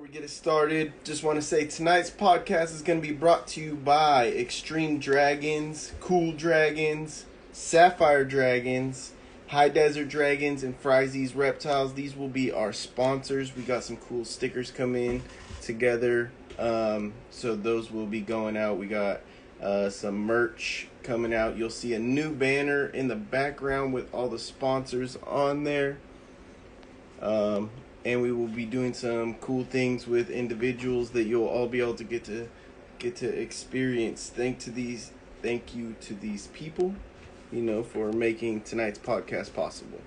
We get it started. Just want to say tonight's podcast is going to be brought to you by Extreme Dragons, Kuhl Dragons, Sapphire Dragons, High Desert Dragons, and Fryzies Reptiles. These will be our sponsors. We got some cool stickers coming together, so those will be going out. We got some merch coming out. You'll see a new banner in the background with all the sponsors on there. And we will be doing some cool things with individuals that you'll all be able to get to experience. Thank you to these people, for making tonight's podcast possible.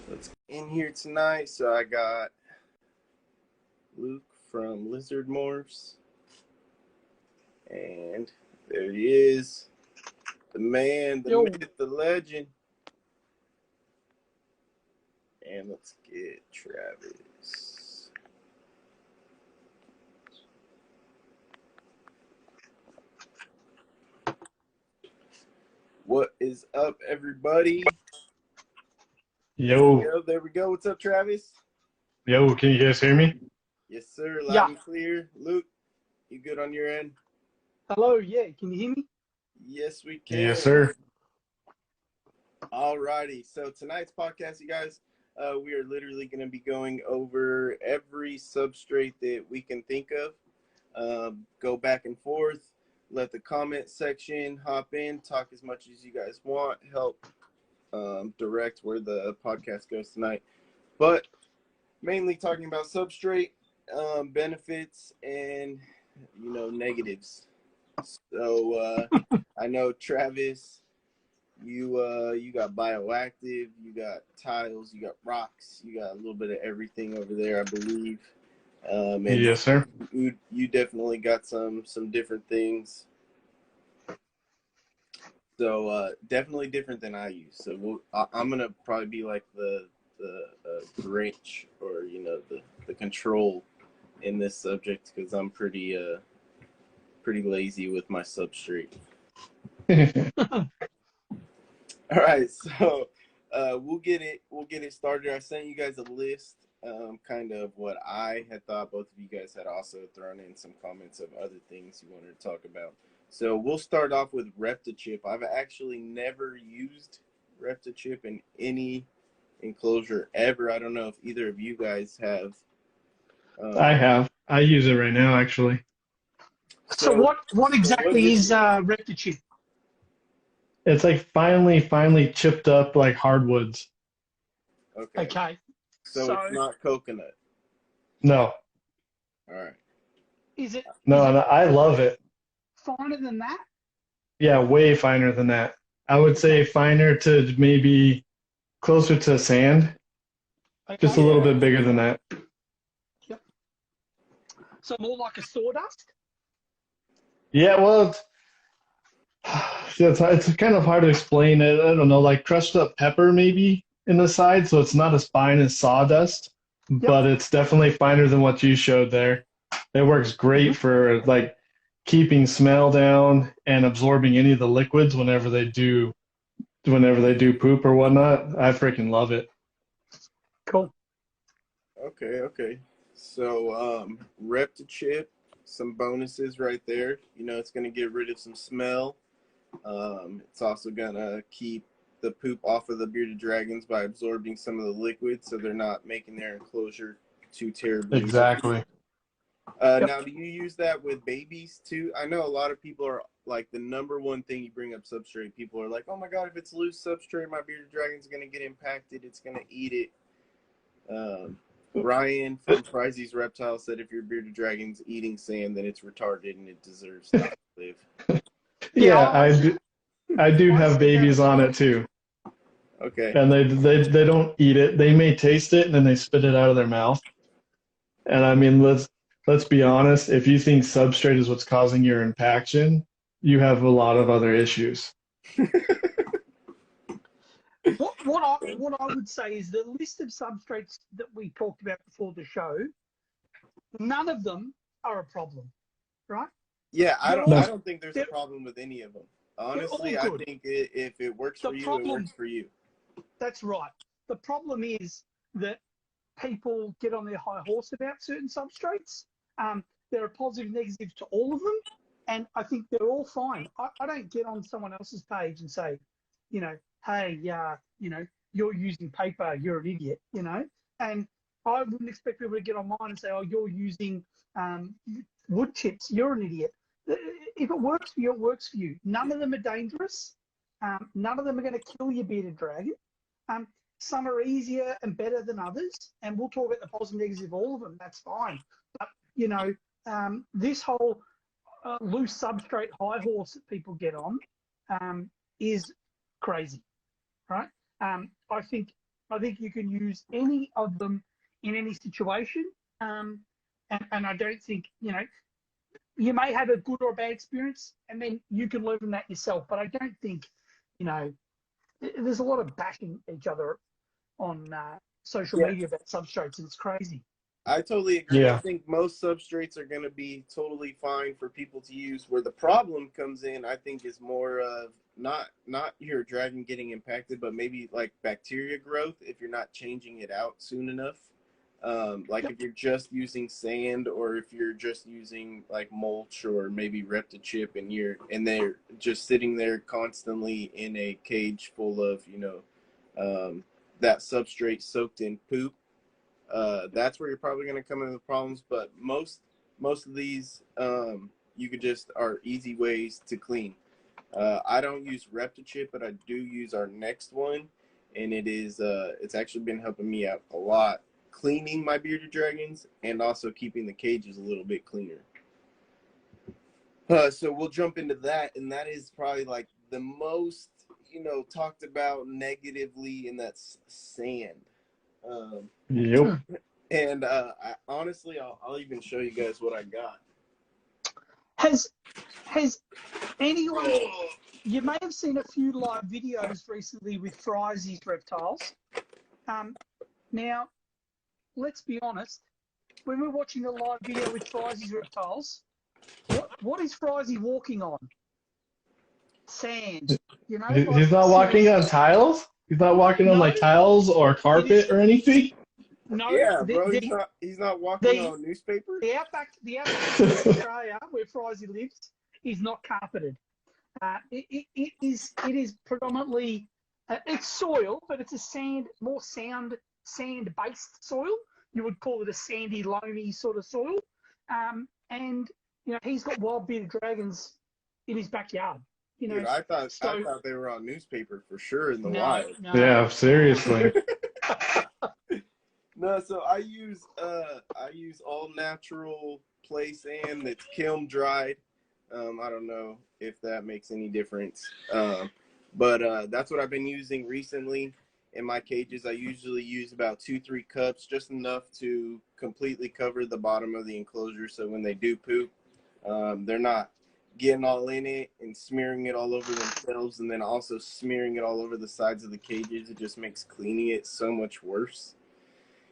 Let's get in here tonight. So I got Luke from Lizard Morphs, and there he is, the man, the myth, the legend. And let's get Travis. What is up, everybody? Yo. There we go. What's up, Travis? Yo, can you guys hear me? Yes, sir. Loud and clear. Luke, you good on your end? Hello, yeah. Can you hear me? Yes, we can. Yes, sir. Alrighty. So tonight's podcast, you guys, we are literally going to be going over every substrate that we can think of. Go back and forth. Let the comment section hop in. Talk as much as you guys want. Help direct where the podcast goes tonight. But mainly talking about substrate, benefits, and, negatives. So I know, Travis, you got Bioactive, you got tiles, you got rocks, you got a little bit of everything over there, I believe. And yes, sir. You definitely got some different things. So definitely different than I use. So I'm gonna probably be like the Grinch, or the control in this subject, because I'm pretty lazy with my substrate. All right, so we'll get it started. I sent you guys a list, kind of what I had thought. Both of you guys had also thrown in some comments of other things you wanted to talk about. So we'll start off with Reptichip. I've actually never used Reptichip in any enclosure ever. I don't know if either of you guys have. I have. I use it right now, actually. So what exactly is Reptichip? It's like finely chipped up like hardwoods. Okay. So it's not coconut. No. All right. Is it? No, I love it. Finer than that? Yeah, way finer than that. I would say finer to maybe closer to sand. Okay. Just a little bit bigger than that. Yep. So more like a sawdust? Yeah, well, it's kind of hard to explain it. I don't know, like crushed up pepper maybe in the side, so it's not as fine as sawdust, but it's definitely finer than what you showed there. It works great for like keeping smell down and absorbing any of the liquids whenever they do poop or whatnot. I freaking love it. Cool. Okay. So Reptichip, some bonuses right there. It's going to get rid of some smell. It's also going to keep the poop off of the bearded dragons by absorbing some of the liquid, so they're not making their enclosure too terribly. Exactly. Now, do you use that with babies too? I know a lot of people are like, the number one thing you bring up substrate, people are like, oh my god, if it's loose substrate, my bearded dragon's going to get impacted. It's going to eat it. Ryan from Fryzies Reptiles said if your bearded dragon's eating sand, then it's retarded and it deserves not to live. Yeah, I do have babies on it too. Okay. And they don't eat it. They may taste it and then they spit it out of their mouth. And I mean, let's be honest, if you think substrate is what's causing your impaction, you have a lot of other issues. What I would say is the list of substrates that we talked about before the show, none of them are a problem, right? Yeah, I don't think there's a problem with any of them. Honestly, I think if it works for you, it works for you. That's right. The problem is that people get on their high horse about certain substrates. There are positives and negatives to all of them, and I think they're all fine. I don't get on someone else's page and say, you know, hey, you know, you're using paper, you're an idiot, you know. And I wouldn't expect people to get on mine and say, oh, you're using wood chips, you're an idiot. If it works for you, it works for you. None of them are dangerous. None of them are going to kill your bearded dragon. Some are easier and better than others, and we'll talk about the positives and negatives of all of them. That's fine. But, you know, this whole loose substrate high horse that people get on is crazy, right? I think you can use any of them in any situation, and I don't think, you know, you may have a good or a bad experience, and then you can learn from that yourself. But I don't think, you know, there's a lot of bashing each other on social media about substrates, and it's crazy. I totally agree. Yeah. I think most substrates are going to be totally fine for people to use. Where the problem comes in, I think, is more of not your dragon getting impacted, but maybe like bacteria growth if you're not changing it out soon enough. Like if you're just using sand, or if you're just using like mulch or maybe Reptichip, and they're just sitting there constantly in a cage full of, you know, that substrate soaked in poop. That's where you're probably going to come into the problems. But most of these, you could just are easy ways to clean. I don't use Reptichip, but I do use our next one, and it's actually been helping me out a lot, cleaning my bearded dragons and also keeping the cages a little bit cleaner. So we'll jump into that, and that is probably like the most, you know, talked about negatively, and that's sand. Yep. And honestly, I'll even show you guys what I got. Has anyone? You may have seen a few live videos recently with Fryzies Reptiles. Now, let's be honest. When we're watching a live video with Fryzies Reptiles, what is Fryzie walking on? Sand. You know, He's not walking on tiles? He's not walking on like tiles or carpet or anything? No. Yeah, bro, he's not walking on newspaper. The outback of Australia, where Fryzie lives, is not carpeted. It is predominantly it's soil, but it's a more sand-based soil. You would call it a sandy, loamy sort of soil. And you know, he's got wild bearded dragons in his backyard. You know, dude, I thought they were on newspaper for sure in the wild. No. Yeah, seriously. No, so I use all natural play sand that's kiln dried. I don't know if that makes any difference, but that's what I've been using recently in my cages. I usually use about 2-3 cups, just enough to completely cover the bottom of the enclosure, so when they do poop, they're not getting all in it and smearing it all over themselves, and then also smearing it all over the sides of the cages. It just makes cleaning it so much worse.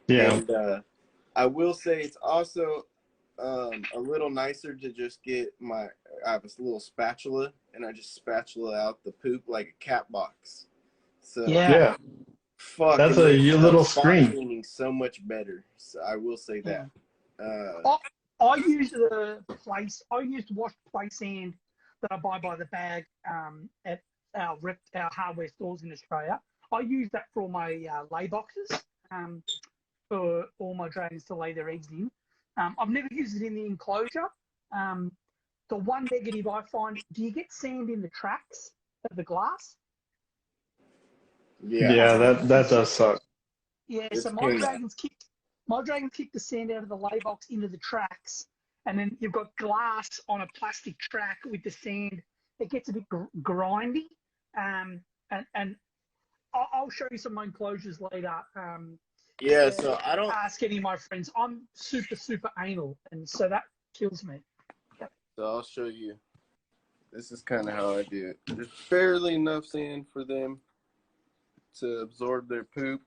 Yeah. And I will say it's also a little nicer to just get I have a little spatula, and I just spatula out the poop like a cat box. So Yeah. fuck, That's a little screen. Cleaning so much better. So I will say that. I use washed play sand that I buy by the bag at our hardware stores in Australia. I use that for all my lay boxes, for all my dragons to lay their eggs in. I've never used it in the enclosure. The one negative I find, do you get sand in the tracks of the glass? Yeah, that does suck. Yeah, so my dragons kick the sand out of the lay box into the tracks, and then you've got glass on a plastic track with the sand. It gets a bit grindy, and I'll show you some of my enclosures later. Yeah, so I don't ask any of my friends. I'm super anal, and so that kills me. Yep. So I'll show you. This is kind of how I do it. There's barely enough sand for them to absorb their poop.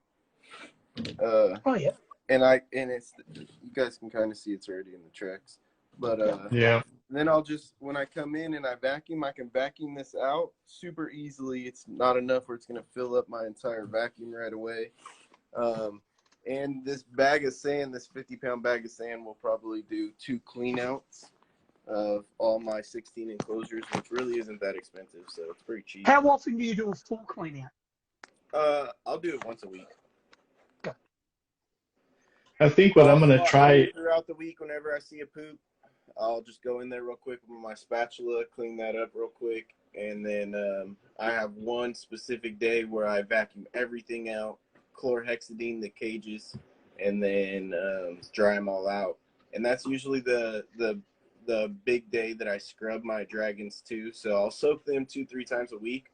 Oh yeah. And it's, you guys can kind of see it's already in the tracks. But yeah. Then I'll just, when I come in and I can vacuum this out super easily. It's not enough where it's going to fill up my entire vacuum right away. And this bag of sand, this 50-pound bag of sand, will probably do 2 clean outs of all my 16 enclosures, which really isn't that expensive, so it's pretty cheap. How often do you do a full clean out? I'll do it once a week. I think what I'm gonna try throughout the week, whenever I see a poop, I'll just go in there real quick with my spatula, clean that up real quick, and then I have one specific day where I vacuum everything out, chlorhexidine the cages, and then dry them all out. And that's usually the big day that I scrub my dragons too. So I'll soak them 2-3 times a week,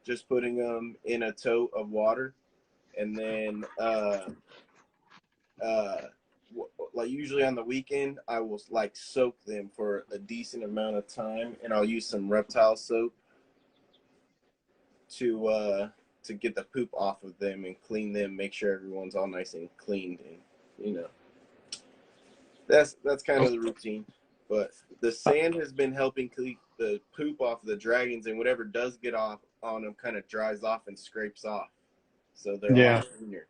just putting them in a tote of water, and then like usually on the weekend, I will like soak them for a decent amount of time, and I'll use some reptile soap to get the poop off of them and clean them, make sure everyone's all nice and cleaned, and you know, that's kind of the routine. But the sand has been helping keep the poop off the dragons, and whatever does get off on them kind of dries off and scrapes off, so they're a lot cleaner.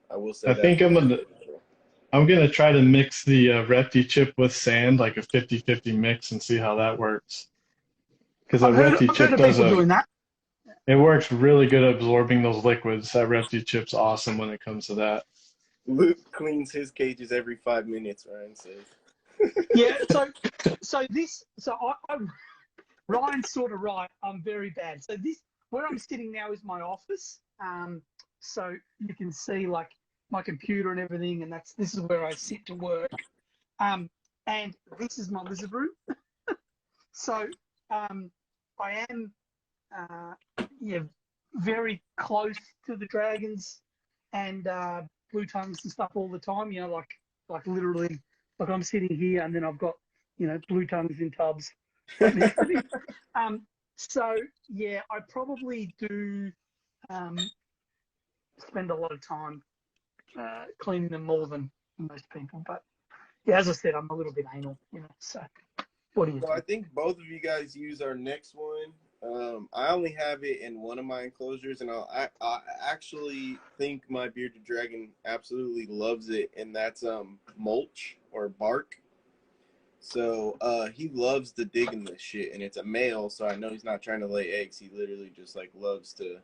I will say. I think I'm gonna try to mix the Repti chip with sand, like a 50-50 mix, and see how that works. Because a Repti chip it works really good at absorbing those liquids. That Repti chip's awesome when it comes to that. Luke cleans his cages every 5 minutes, Ryan says. Yeah, Ryan's sort of right. I'm very bad. So where I'm sitting now is my office. So you can see like my computer and everything, and this is where I sit to work. And this is my lizard room. So I am very close to the dragons and blue tongues and stuff all the time. You know, like literally, like I'm sitting here, and then I've got blue tongues in tubs. So yeah, I probably do spend a lot of time cleaning them more than most people. But yeah, as I said, I'm a little bit anal, so what do you think? I think both of you guys use our next one. I only have it in one of my enclosures, and I actually think my bearded dragon absolutely loves it, and that's mulch or bark. So he loves to dig in this shit, and it's a male, so I know he's not trying to lay eggs. He literally just like loves to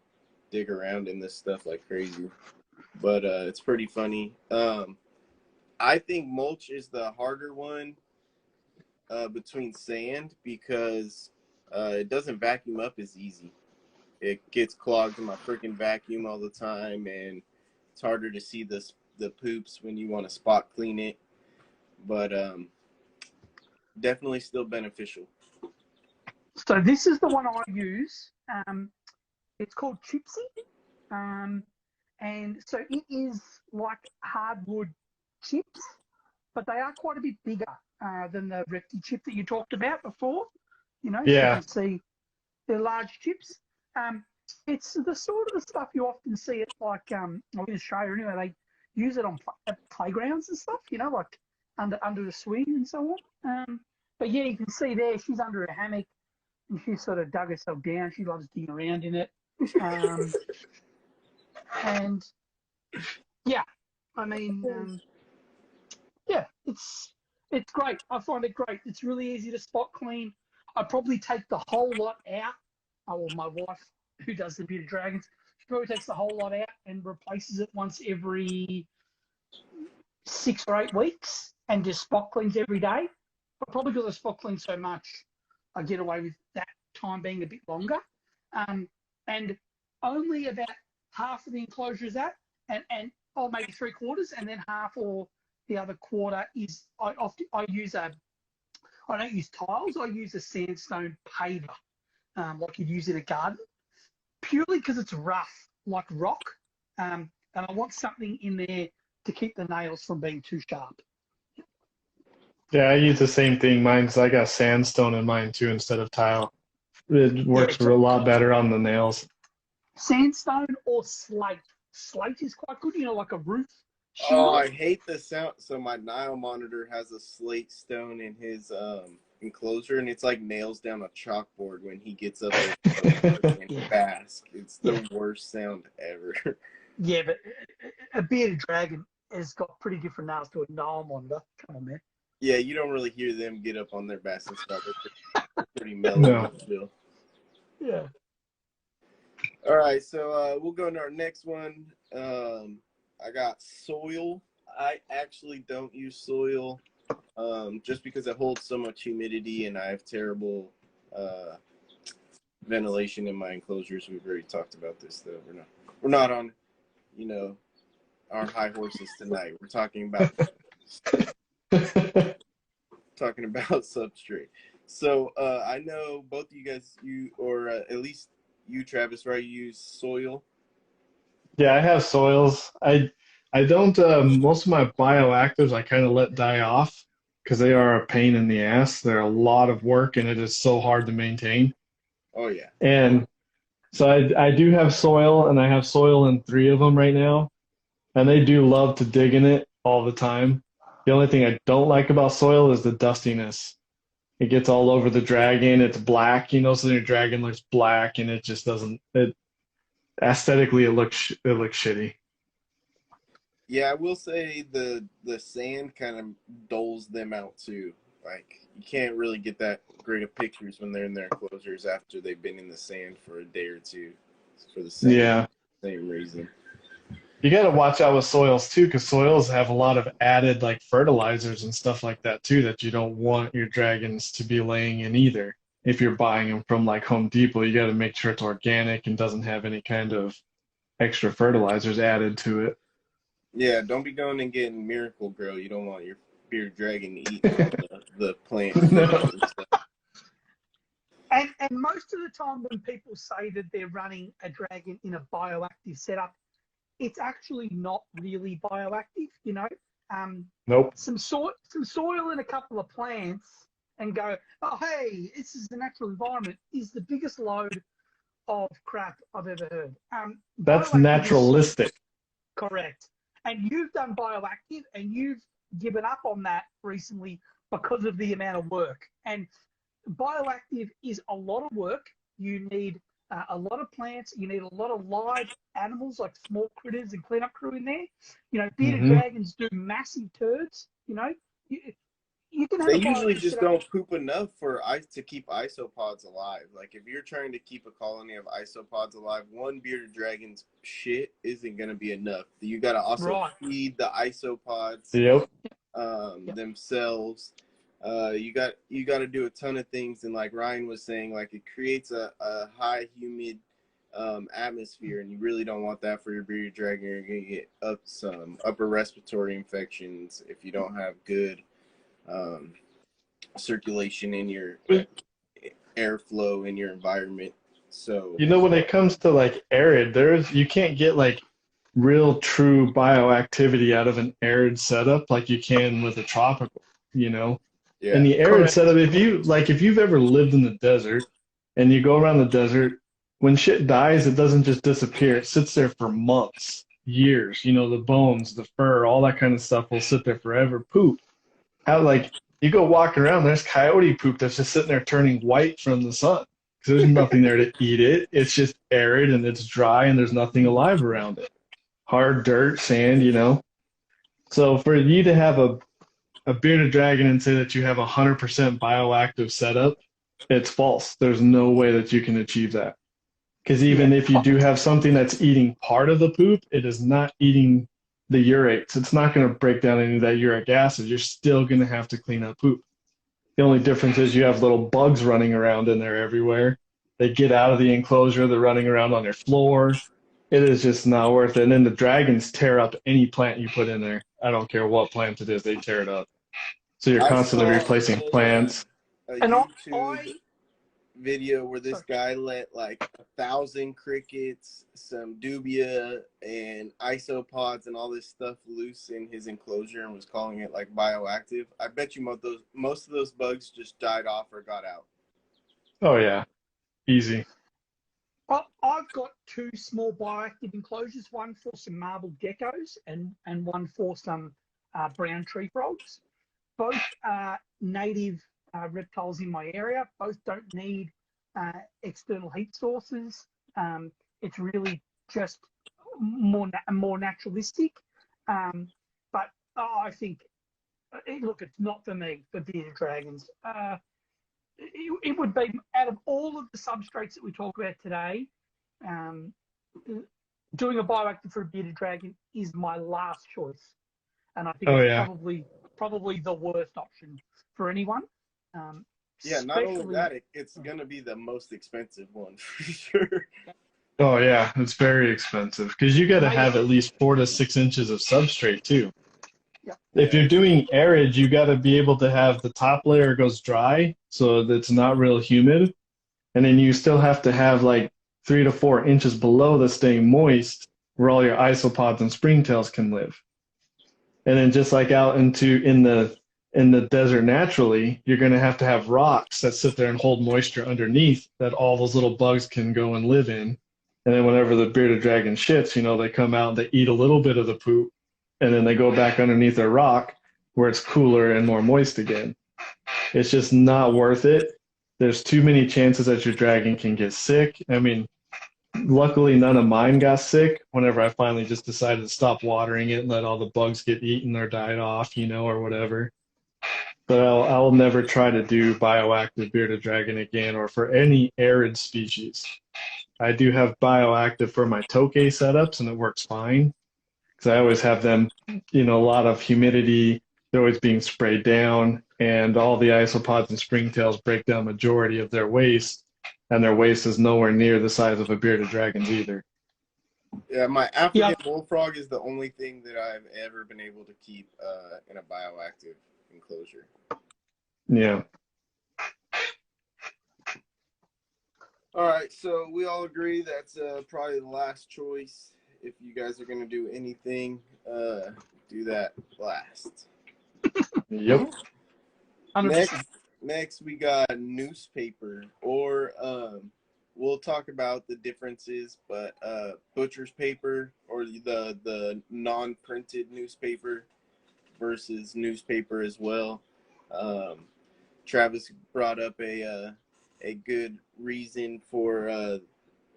dig around in this stuff like crazy. But it's pretty funny. I think mulch is the harder one between sand, because it doesn't vacuum up as easy. It gets clogged in my freaking vacuum all the time, and it's harder to see the poops when you want to spot clean it. But definitely still beneficial. So this is the one I use. It's called Chipsy. And so it is like hardwood chips, but they are quite a bit bigger than the Repti chip that you talked about before. Yeah. So you can see they're large chips. It's the sort of stuff you often see at like in Australia anyway. They use it on playgrounds and stuff, like under the swing and so on. But yeah, you can see there she's under a hammock and she sort of dug herself down. She loves digging around in it. And yeah, I mean, yeah, it's great. I find it great. It's really easy to spot clean. I probably take the whole lot out. Well, my wife, who does the bearded dragons, she probably takes the whole lot out and replaces it once every 6 or 8 weeks, and just spot cleans every day. But probably because I spot clean so much, I get away with that time being a bit longer. And only about half of the enclosure is that, and maybe 3/4, and then half or the other quarter is I don't use tiles. I use a sandstone paver, like you'd use in a garden, purely because it's rough, like rock, and I want something in there to keep the nails from being too sharp. Yeah, I use the same thing. I got sandstone in mine too instead of tile. It works a lot better on the nails. Sandstone or slate. Slate is quite good, like a roof shield. Oh, I hate the sound. So my Nile monitor has a slate stone in his enclosure, and it's like nails down a chalkboard when he gets up and bask. It's the worst sound ever. Yeah, but a bearded dragon has got pretty different nails to a Nile monitor. Come on, man. Yeah, you don't really hear them get up on their bass and stuff. They're pretty mellow. No. Still. Yeah. All right, so we'll go into our next one. I got soil. I actually don't use soil just because it holds so much humidity, and I have terrible ventilation in my enclosures. We've already talked about this, though. We're not on, our high horses tonight. We're talking about substrate. So I know both of you guys, at least you, Travis, right? You use soil. Yeah, I have soils. I don't most of my bioactives I kind of let die off because they are a pain in the ass. They're a lot of work and it is so hard to maintain. Oh yeah. And so I do have soil and I have soil in 3 of them right now. And they do love to dig in it all the time. The only thing I don't like about soil is the dustiness. It gets all over the dragon. It's black, so your dragon looks black and it just doesn't aesthetically it looks shitty. Yeah, I will say the sand kind of doles them out too. Like you can't really get that great of pictures when they're in their enclosures after they've been in the sand for a day or two for the same reason. You got to watch out with soils too, because soils have a lot of added like fertilizers and stuff like that too that you don't want your dragons to be laying in either. If you're buying them from like Home Depot, you got to make sure it's organic and doesn't have any kind of extra fertilizers added to it. Yeah, don't be going and getting Miracle Grow. You don't want your bearded dragon to eat the plant. No. And most of the time when people say that they're running a dragon in a bioactive setup, it's actually not really bioactive, Nope. Some soil and a couple of plants and go, oh, hey, this is the natural environment is the biggest load of crap I've ever heard. That's naturalistic. Correct. And you've done bioactive and you've given up on that recently because of the amount of work. And bioactive is a lot of work. You need a lot of plants. You need a lot of live animals like small critters and cleanup crew in there. Bearded dragons do massive turds. You can have they usually just don't poop enough to keep isopods alive. Like if you're trying to keep a colony of isopods alive, one bearded dragon's shit isn't going to be enough. You got to also feed the isopods themselves. You got to do a ton of things, and like Ryan was saying, like it creates a high humid atmosphere, and you really don't want that for your bearded dragon. You're going to get some upper respiratory infections if you don't have good circulation in your airflow in your environment. So when it comes to like arid, you can't get like real true bioactivity out of an arid setup like you can with a tropical, Yeah. In the arid setup, if you've ever lived in the desert and you go around the desert, when shit dies, it doesn't just disappear. It sits there for months, years. The bones, the fur, all that kind of stuff will sit there forever. Poop. You go walking around, there's coyote poop that's just sitting there turning white from the sun because there's nothing there to eat it. It's just arid and it's dry and there's nothing alive around it. Hard dirt, sand, So for you to have a bearded dragon and say that you have 100% bioactive setup, it's false. There's no way that you can achieve that. Because even if you do have something that's eating part of the poop, it is not eating the urates. It's not going to break down any of that uric acid. You're still going to have to clean up poop. The only difference is you have little bugs running around in there everywhere. They get out of the enclosure. They're running around on your floor. It is just not worth it. And then the dragons tear up any plant you put in there. I don't care what plant it is. They tear it up. So you're constantly replacing plants. A YouTube video where this guy let like 1,000 crickets, some dubia, and isopods and all this stuff loose in his enclosure and was calling it like bioactive. I bet you most of those bugs just died off or got out. Oh yeah, easy. Well, I've got 2 small bioactive enclosures, one for some marble geckos and one for some brown tree frogs. Both are native reptiles in my area. Both don't need external heat sources. It's really just more naturalistic. But I think, look, it's not for me for bearded dragons. It would be, out of all of the substrates that we talk about today, doing a bioactive for a bearded dragon is my last choice, and I think it's probably the worst option for anyone. Yeah, not only that, it's going to be the most expensive one for sure. Oh yeah, it's very expensive because you got to have at least 4 to 6 inches of substrate too. Yeah. If you're doing arid, you got to be able to have the top layer goes dry so that it's not real humid, and then you still have to have like 3 to 4 inches below the staying moist where all your isopods and springtails can live. And then just like out in the desert naturally, you're going to have rocks that sit there and hold moisture underneath that all those little bugs can go and live in. And then whenever the bearded dragon shits, they come out and they eat a little bit of the poop, and then they go back underneath their rock where it's cooler and more moist again. It's just not worth it. There's too many chances that your dragon can get sick. I mean, luckily none of mine got sick whenever I finally just decided to stop watering it and let all the bugs get eaten or died off, or whatever. But I'll never try to do bioactive bearded dragon again, or for any arid species. I do have bioactive for my tokay setups, and it works fine because I always have them, a lot of humidity. They're always being sprayed down, and all the isopods and springtails break down majority of their waste, and their waste is nowhere near the size of a bearded dragon's either. Yeah, my African bullfrog is the only thing that I've ever been able to keep in a bioactive enclosure. Yeah. All right, so we all agree that's probably the last choice. If you guys are going to do anything, do that last. Yep. Next we got newspaper, or we'll talk about the differences, but butcher's paper, or the non-printed newspaper versus newspaper as well. Travis brought up a good reason for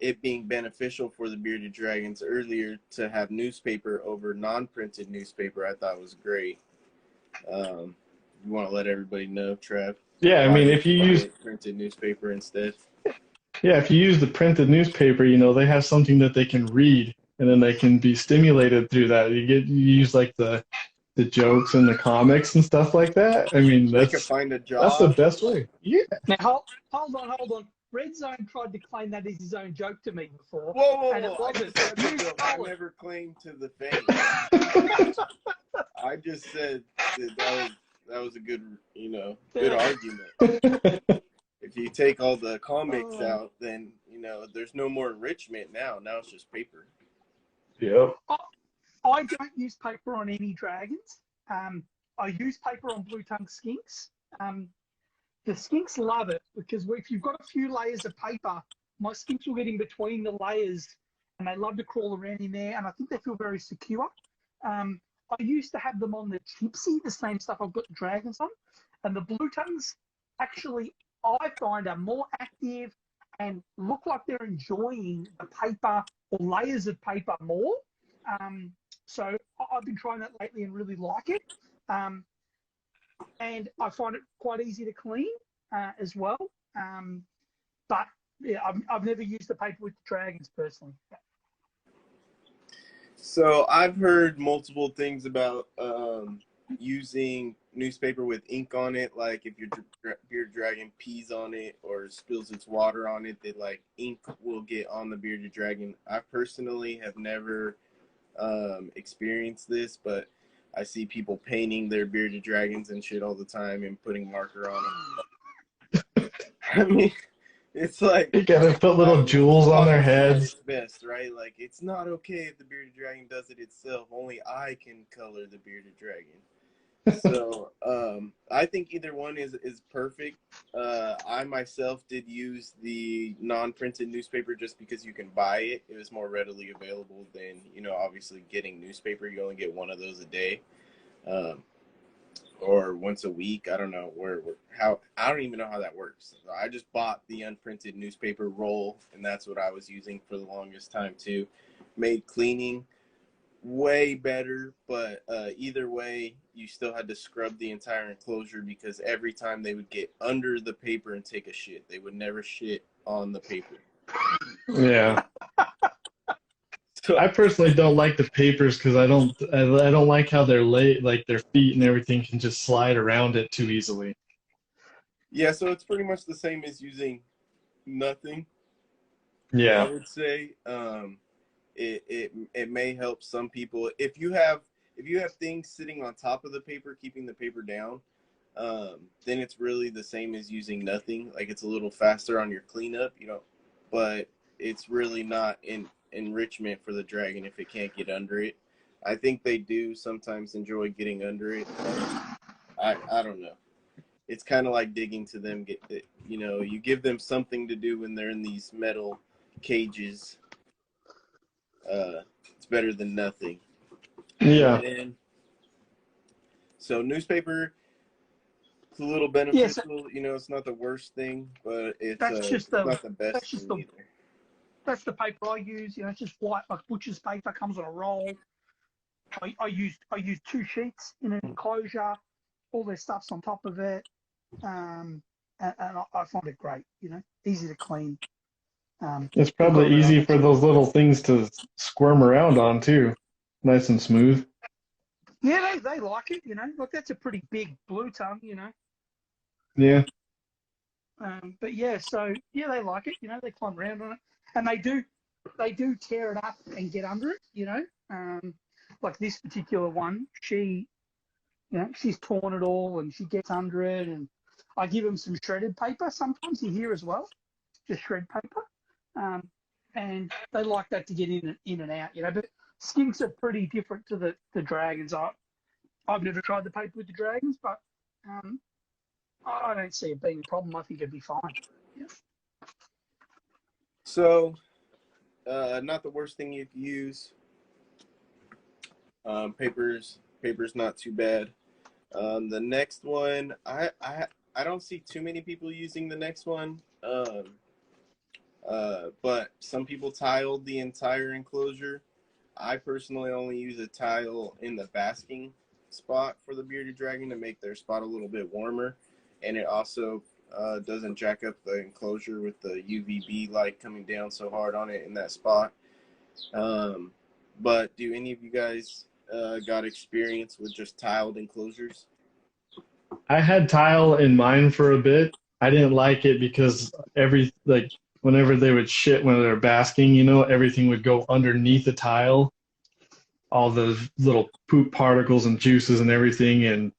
it being beneficial for the bearded dragons earlier to have newspaper over non-printed newspaper. I thought was great. You want to let everybody know, Trav? Yeah, I mean, if you use printed newspaper instead. Yeah, if you use the printed newspaper, they have something that they can read, and then they can be stimulated through that. You use like the jokes and the comics and stuff like that. I mean, they can find a job. That's the best way. Yeah. Now hold on. Redzone tried to claim that as his own joke to me before. Whoa! And it wasn't. I never claimed to the fame. I just said that was a good, good argument. If you take all the comics out, then there's no more enrichment now. Now it's just paper. Yep. I don't use paper on any dragons. I use paper on blue tongue skinks. The skinks love it because if you've got a few layers of paper, my skinks will get in between the layers, and they love to crawl around in there, and I think they feel very secure. I used to have them on the Chipsy, the same stuff I've got the dragons on, and the blue tongues actually I find are more active and look like they're enjoying the paper or layers of paper more. So I've been trying that lately and really like it. And I find it quite easy to clean as well. But yeah, I've never used the paper with the dragons personally. So I've heard multiple things about using newspaper with ink on it. Like if your bearded dragon pees on it or spills its water on it, that like ink will get on the bearded dragon. I personally have never experienced this, but I see people painting their bearded dragons and shit all the time and putting marker on them. I mean, it's like you gotta put little jewels on their heads. Best, right? Like it's not okay if the bearded dragon does it itself. Only I can color the bearded dragon. So I think either one is perfect. I myself did use the non-printed newspaper just because you can buy it. It was more readily available than obviously getting newspaper. You only get one of those a day. or once a week. I don't know how. I don't even know how that works. I just bought the unprinted newspaper roll, and that's what I was using for the longest time too. Made cleaning way better, but either way, you still had to scrub the entire enclosure because every time they would get under the paper and take a shit, they would never shit on the paper. Yeah. So, I personally don't like the papers because I don't like how they're laid, like their feet and everything can just slide around it too easily. yeah, so it's pretty much the same as using nothing. Yeah. I would say it may help some people if you have things sitting on top of the paper keeping the paper down. Then it's really the same as using nothing. Like it's a little faster on your cleanup, but it's really not enrichment for the dragon if it can't get under it. I think they do sometimes enjoy getting under it. I don't know. It's kind of like digging to them. You give them something to do when they're in these metal cages. It's better than nothing. Yeah. And so newspaper, it's a little beneficial. It's not the worst thing, but it's not the best thing either. That's the paper I use. It's just white, like butcher's paper, comes on a roll. I use 2 sheets in an enclosure. All their stuff's on top of it, and I find it great. Easy to clean. It's probably easy for those little things to squirm around on too. Nice and smooth. Yeah, they like it. Look, that's a pretty big blue tongue. Yeah. But yeah, so yeah, they like it. They climb around on it, and they do tear it up and get under it. Like this particular one, she's torn it all and she gets under it, and I give them some shredded paper sometimes in here as well, just shred paper, and they like that to get in and out. But skinks are pretty different to the dragons. I've never tried the paper with the dragons, but I don't see it being a problem. I think it'd be fine. Yeah. So, not the worst thing you could use. Paper's not too bad. The next one, I don't see too many people using the next one. But some people tiled the entire enclosure. I personally only use a tile in the basking spot for the bearded dragon to make their spot a little bit warmer, and it also doesn't jack up the enclosure with the UVB light coming down so hard on it in that spot. But do any of you guys got experience with just tiled enclosures? I had tile in mine for a bit. I didn't like it because whenever they would shit when they were basking, everything would go underneath the tile, all the little poop particles and juices and everything, and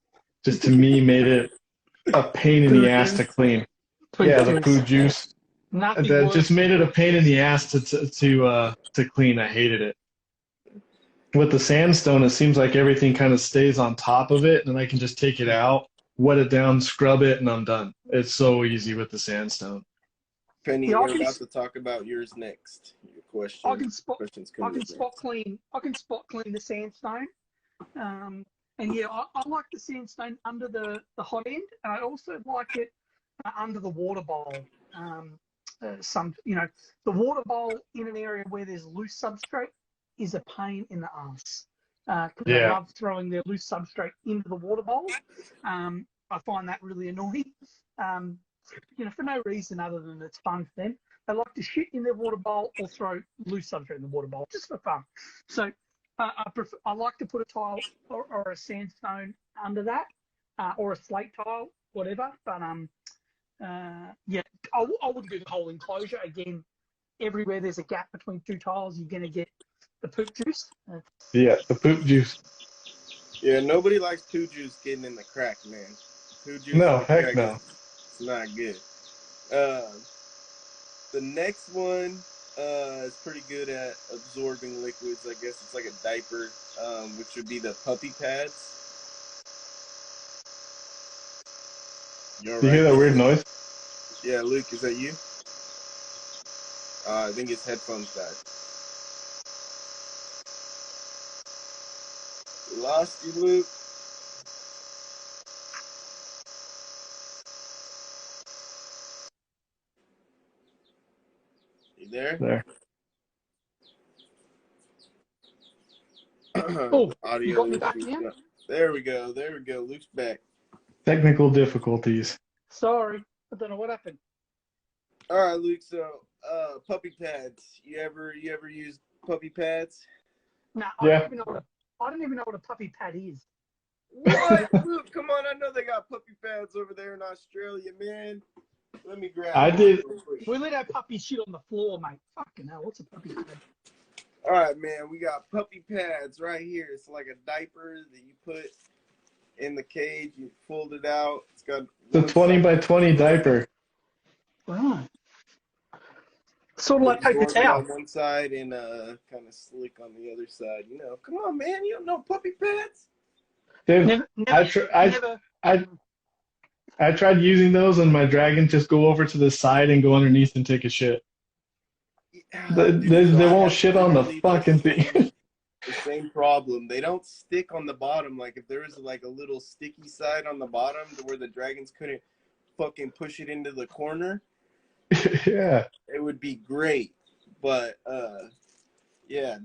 just to me made it a pain in the ass to clean. The food juice. That just made it a pain in the ass to clean. I hated it. With the sandstone, it seems like everything kind of stays on top of it, and I can just take it out, wet it down, scrub it, and I'm done. It's so easy with the sandstone. Penny, we're about to talk about yours next. Your question. I can spot clean the sandstone. And yeah, I like the sandstone under the hot end, and I also like it under the water bowl. The water bowl in an area where there's loose substrate is a pain in the ass. They love throwing their loose substrate into the water bowl. I find that really annoying. For no reason other than it's fun for them. They like to shit in their water bowl or throw loose substrate in the water bowl just for fun. So I like to put a tile or a sandstone under that, or a slate tile, whatever. But I wouldn't do the whole enclosure. Again, everywhere there's a gap between 2 tiles, you're going to get the poop juice. The poop juice. Yeah, nobody likes poop juice getting in the crack, man. Poop juice. No, heck no. It's not good. The next one is pretty good at absorbing liquids. I guess it's like a diaper, which would be the puppy pads. You hear that weird noise? Yeah, Luke, is that you? I think his headphones died. We lost you, Luke. You there? There. Oh, Audio. you got me back now? There we go. There we go. Luke's back. Technical difficulties. Sorry, I don't know what happened. All right, Luke. So, puppy pads. You ever use puppy pads? No, Yeah. I don't even know what a puppy pad is. What? Luke, come on. I know they got puppy pads over there in Australia, man. Let me grab I one did. real quick. We let our puppies shit on the floor, mate. Fucking hell, what's a puppy pad? All right, man. We got puppy pads right here. It's like a diaper that you put in the cage. You fold it out. It's got The 20 by 20 diaper. Right. Sort of like paper towel. on one side and kind of slick on the other side. You know, come on, man. You don't know puppy pads? Dude, I tried using those, and my dragons just go over to the side and go underneath and take a shit. They won't shit on the fucking thing. The same problem. They don't stick on the bottom. Like if there was like a little sticky side on the bottom to where the dragons couldn't fucking push it into the corner. Yeah. It would be great. But yeah,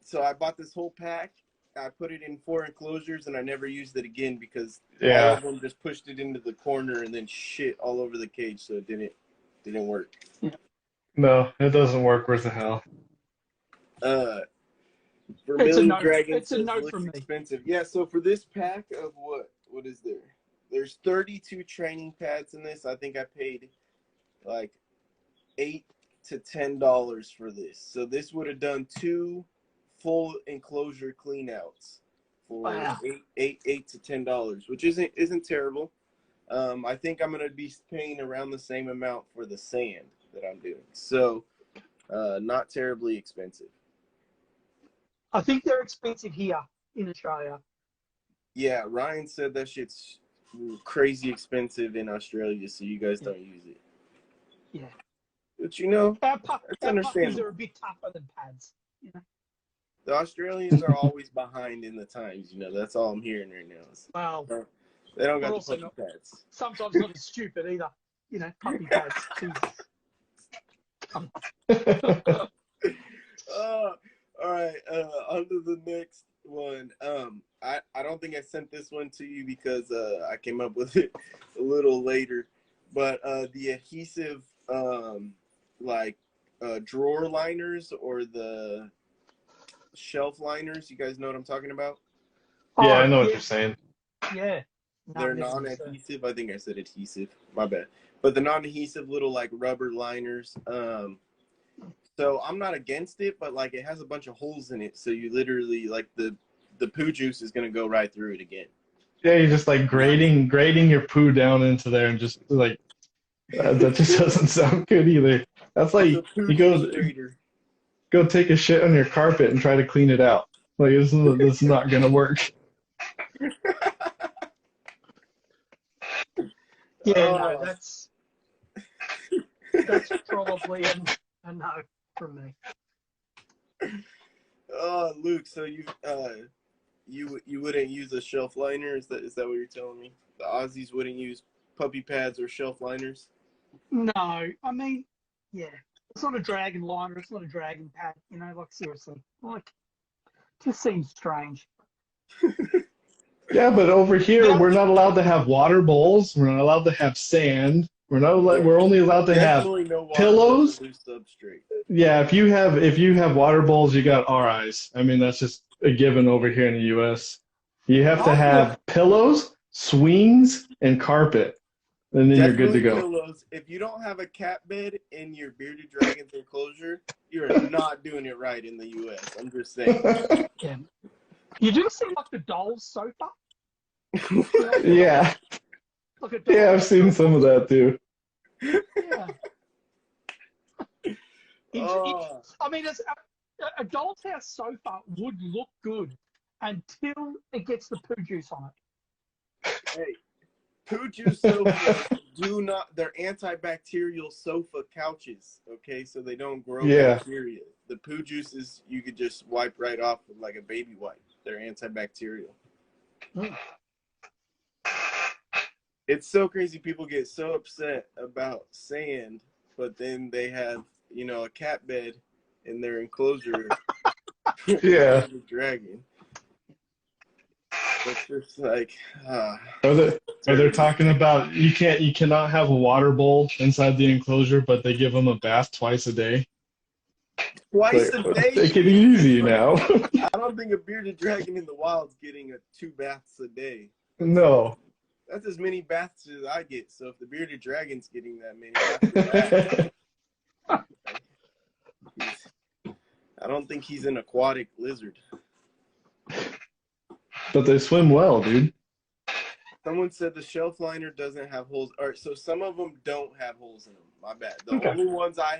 so I bought this whole pack. I put it in 4 enclosures and I never used it again because all of them just pushed it into the corner and then shit all over the cage, so it didn't work. No, it doesn't work worth the hell. Vermilion Dragon it's a says no looks from me. expensive. Yeah, so for this pack of what is there? There's 32 training pads in this. I think I paid like $8 to $10 for this. So this would have done 2 full enclosure cleanouts for $8 to $10, which isn't terrible. I think I'm gonna be paying around the same amount for the sand that I'm doing. So not terribly expensive. I think they're expensive here in Australia. Yeah, Ryan said that shit's crazy expensive in Australia, so you guys don't use it. Yeah. But you know, Our that's puppies understandable. are a bit tougher than pads. You know? The Australians are always behind in the times. You know, that's all I'm hearing right now. Well, they don't got the also puppy pads. Sometimes not as stupid either. You know, puppy pads. Jesus. Come on. All right, on to the next one. I don't think I sent this one to you because I came up with it a little later. But the adhesive, drawer liners or the shelf liners, you guys know what I'm talking about? Yeah, I know what you're saying. Yeah. They're non-adhesive. I think I said adhesive. My bad. But the non-adhesive little like rubber liners. So I'm not against it, but like it has a bunch of holes in it, so you literally like the poo juice is gonna go right through it again. Yeah, you're just like grading your poo down into there, and just like that just doesn't sound good either. That's like you go take a shit on your carpet and try to clean it out. Like this is not gonna work. Yeah, no, that's probably a no from me. Luke, so you wouldn't use a shelf liner? Is that what you're telling me? The Aussies wouldn't use puppy pads or shelf liners? No, I mean, yeah, it's not a dragon liner. It's not a dragon pad. You know, like seriously, like, just seems strange. Yeah, but over here we're not allowed to have water bowls. We're not allowed to have sand. We're only allowed to have pillows. Substrate. Yeah, if you have water bowls, you got our eyes. I mean, that's just a given over here in the U.S. You have to have pillows, swings, and carpet, and then you're good to go. Pillows. If you don't have a cat bed in your bearded dragon's enclosure, you're not doing it right in the U.S. I'm just saying. Yeah. You do seem like the doll's sofa. Yeah. Like a yeah, I've seen some of that too. Yeah. I mean, a doll's house sofa would look good until it gets the poo juice on it. Hey, poo juice sofas they're antibacterial sofa couches, okay? So they don't grow bacteria. The poo juices you could just wipe right off with like a baby wipe. They're antibacterial. Mm. It's so crazy. People get so upset about sand, but then they have, a cat bed in their enclosure. Yeah. The dragon. It's just like, they're talking about you cannot have a water bowl inside the enclosure, but they give them a bath twice a day. twice Like, a day. take it easy now. I don't think a bearded dragon in the wild's getting 2 baths a day. No. That's as many baths as I get. So if the bearded dragon's getting that many after that, I don't think he's an aquatic lizard. But they swim well, dude. Someone said the shelf liner doesn't have holes. All right, so some of them don't have holes in them. My bad. The only ones I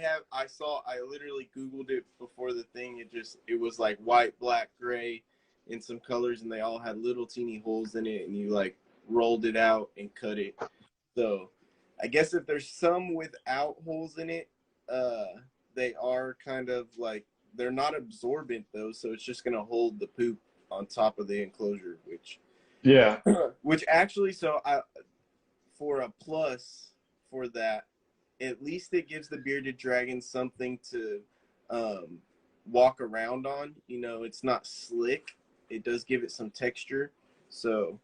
literally Googled it before the thing. It was like white, black, gray, and some colors, and they all had little teeny holes in it, and you like rolled it out and cut it. So I guess if there's some without holes in it, they are kind of like, they're not absorbent though, so it's just gonna hold the poop on top of the enclosure, which actually, so for a plus for that, at least it gives the bearded dragon something to walk around on. It's not slick. It does give it some texture, so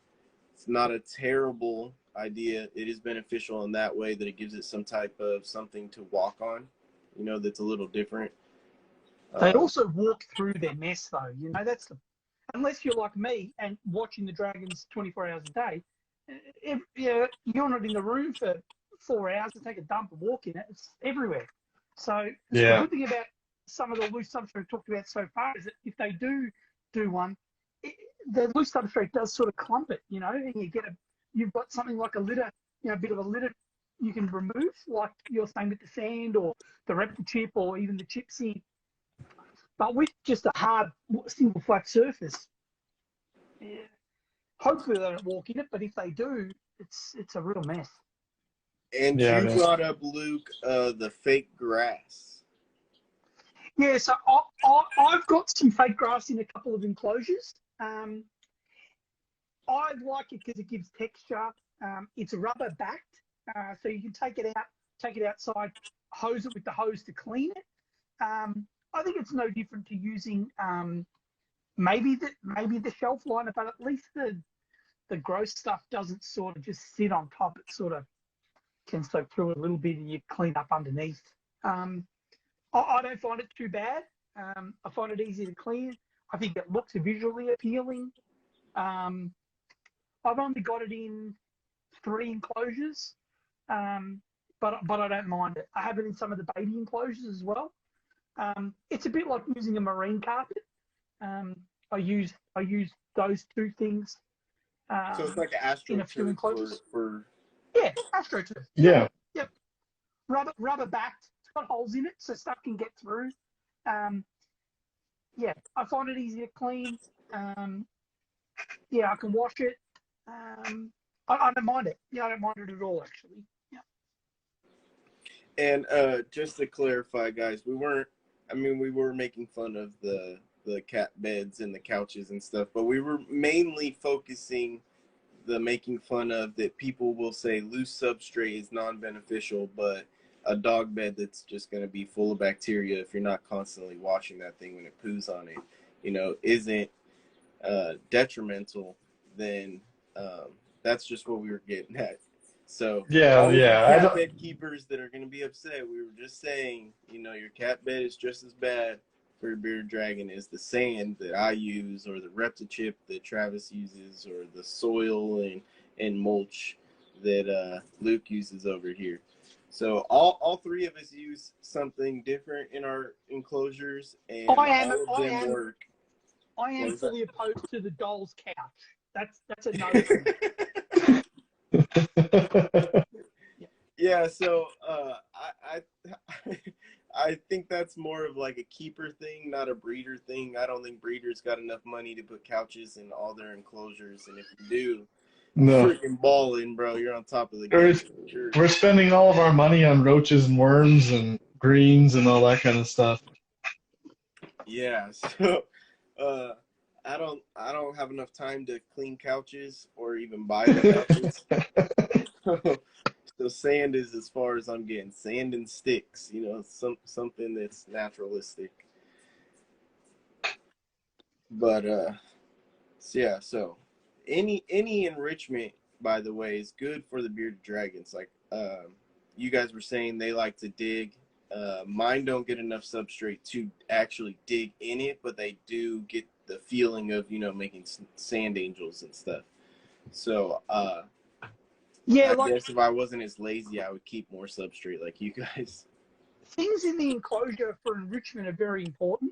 it's not a terrible idea. It is beneficial in that way that it gives it some type of something to walk on, that's a little different. They also walk through their mess, though. That's unless you're like me and watching the dragons 24 hours a day, if you're not in the room for 4 hours to take a dump and walk in it, it's everywhere. So the good thing about some of the loose substrate we've talked about so far is that if they do one, the loose substrate does sort of clump it, and you've got something like a litter, a bit of a litter you can remove, like you're saying with the sand or the reptile chip or even the Chipsy. But with just a hard single flat surface, hopefully they don't walk in it. But if they do, it's a real mess. And you brought up, Luke, the fake grass. Yeah, so I've got some fake grass in a couple of enclosures. I like it because it gives texture. It's rubber backed, so you can take it outside, hose it with the hose to clean it. I think it's no different to using maybe the shelf liner, but at least the gross stuff doesn't sort of just sit on top. It sort of can soak through it a little bit and you clean up underneath. I don't find it too bad. I find it easy to clean. I think it looks visually appealing. I've only got it in 3 enclosures, but I don't mind it. I have it in some of the baby enclosures as well. It's a bit like using a marine carpet. I use those 2 things. So it's like an in a few enclosures. For AstroTurf. Yeah. Yep. Rubber backed. It's got holes in it, so stuff can get through. I find it easy to clean. I can wash it. I don't mind it. I don't mind it at all, actually. Yeah. And just to clarify, guys, we were making fun of the cat beds and the couches and stuff, but we were mainly focusing making fun of that people will say loose substrate is non-beneficial, but a dog bed that's just going to be full of bacteria if you're not constantly washing that thing when it poos on it, isn't detrimental, then that's just what we were getting at. So cat bed keepers that are going to be upset, we were just saying, your cat bed is just as bad for your bearded dragon as the sand that I use, or the reptile chip that Travis uses, or the soil and mulch that Luke uses over here. So all 3 of us use something different in our enclosures, and all of them work. I am fully opposed to the doll's couch. That's a no. Yeah, so I think that's more of like a keeper thing, not a breeder thing. I don't think breeders got enough money to put couches in all their enclosures, and if you do, freaking balling, bro. You're on top of the game. Sure. We're spending all of our money on roaches and worms and greens and all that kind of stuff. Yeah, so I don't have enough time to clean couches or even buy the couches. So sand is as far as I'm getting. Sand and sticks, you know, something that's naturalistic. But so yeah, so any enrichment, by the way, is good for the bearded dragons. Like you guys were saying, they like to dig. Mine don't get enough substrate to actually dig in it, but they do get the feeling of, you know, making sand angels and stuff. So Yeah, I like guess if I wasn't as lazy, I would keep more substrate like you guys. things in the enclosure for enrichment are very important,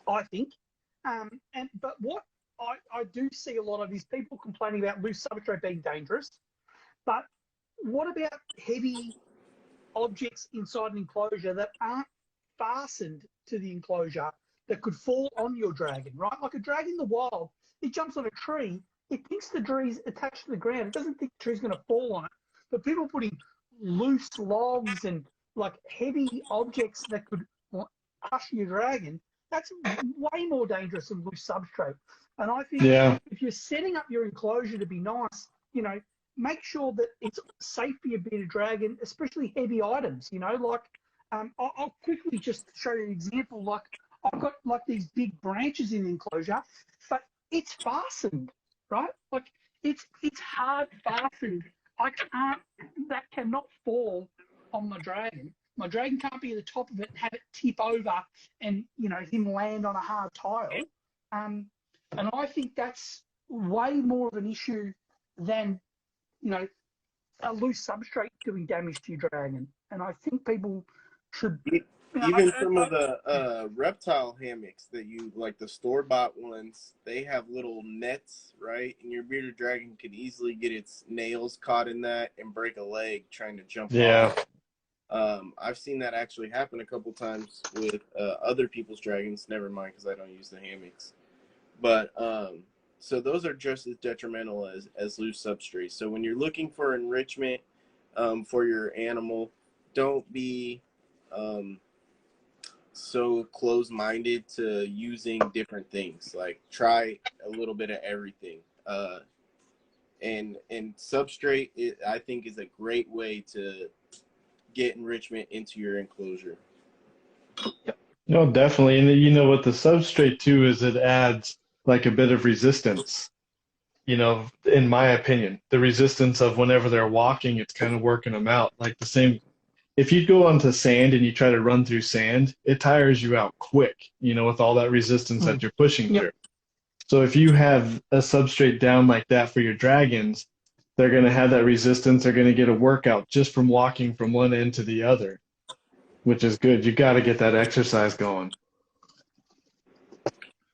I think. But what I do see a lot of is people complaining about loose substrate being dangerous. But what about heavy objects inside an enclosure that aren't fastened to the enclosure that could fall on your dragon, right? Like a dragon in the wild, it jumps on a tree, it thinks the tree's attached to the ground, it doesn't think the tree's going to fall on it. But people putting loose logs and like heavy objects that could crush your dragon, that's way more dangerous than loose substrate. And I think if you're setting up your enclosure to be nice, you know, make sure that it's safe for your bearded dragon, especially heavy items, you know, like I'll quickly just show you an example. Like I've got like these big branches in the enclosure, but it's fastened, right? Like it's hard fastened. That cannot fall on my dragon. My dragon can't be at the top of it and have it tip over and, you know, him land on a hard tile. And I think that's way more of an issue than, you know, a loose substrate doing damage to your dragon. And I think people should... Even some of the reptile hammocks that you, like the store-bought ones, they have little nets, right? And your bearded dragon could easily get its nails caught in that and break a leg trying to jump off. I've seen that actually happen a couple times with other people's dragons. Never mind, because I don't use the hammocks. But so those are just as detrimental as loose substrate. So when you're looking for enrichment for your animal, don't be so close-minded to using different things. Like try a little bit of everything. And substrate, I think, is a great way to get enrichment into your enclosure. No, definitely. And you know, with the substrate too, is it adds like a bit of resistance. You know, in my opinion, the resistance of whenever they're walking, it's kind of working them out. Like the same, if you go onto sand and you try to run through sand, it tires you out quick, you know, with all that resistance that you're pushing through. So if you have a substrate down like that for your dragons, they're going to have that resistance. They're going to get a workout just from walking from one end to the other, which is good. You got to get that exercise going.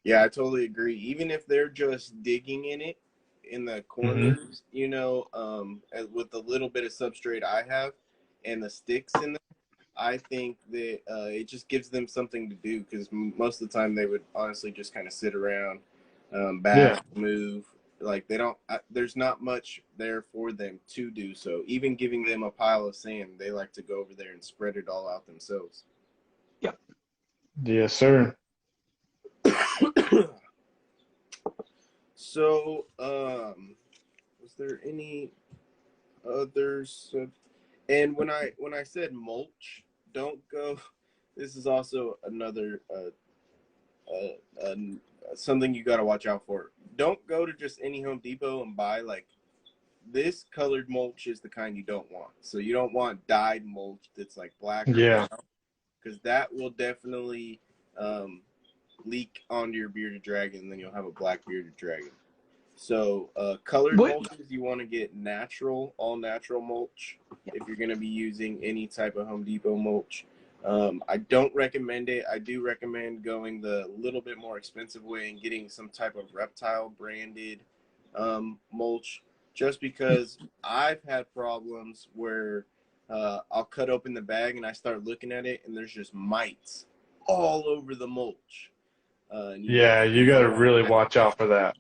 Yeah, I totally agree. Even if they're just digging in it in the corners, you know, with the little bit of substrate I have and the sticks in them, I think that it just gives them something to do, because most of the time they would honestly just kind of sit around, move. Like they don't, there's not much there for them to do. So even giving them a pile of sand, they like to go over there and spread it all out themselves. Yep. Yes, sir. So, was there any others? And when I said mulch, don't go. This is also another something you got to watch out for. Don't go to just any Home Depot and buy like this colored mulch is the kind you don't want. So you don't want dyed mulch that's like black or brown, because that will definitely leak onto your bearded dragon, and then you'll have a black bearded dragon. So colored mulches, you want to get natural, all natural mulch if you're going to be using any type of Home Depot mulch. I don't recommend it. I do recommend going the little bit more expensive way and getting some type of reptile branded mulch, just because I've had problems where I'll cut open the bag and I start looking at it and there's just mites all over the mulch. You got to really watch out for that.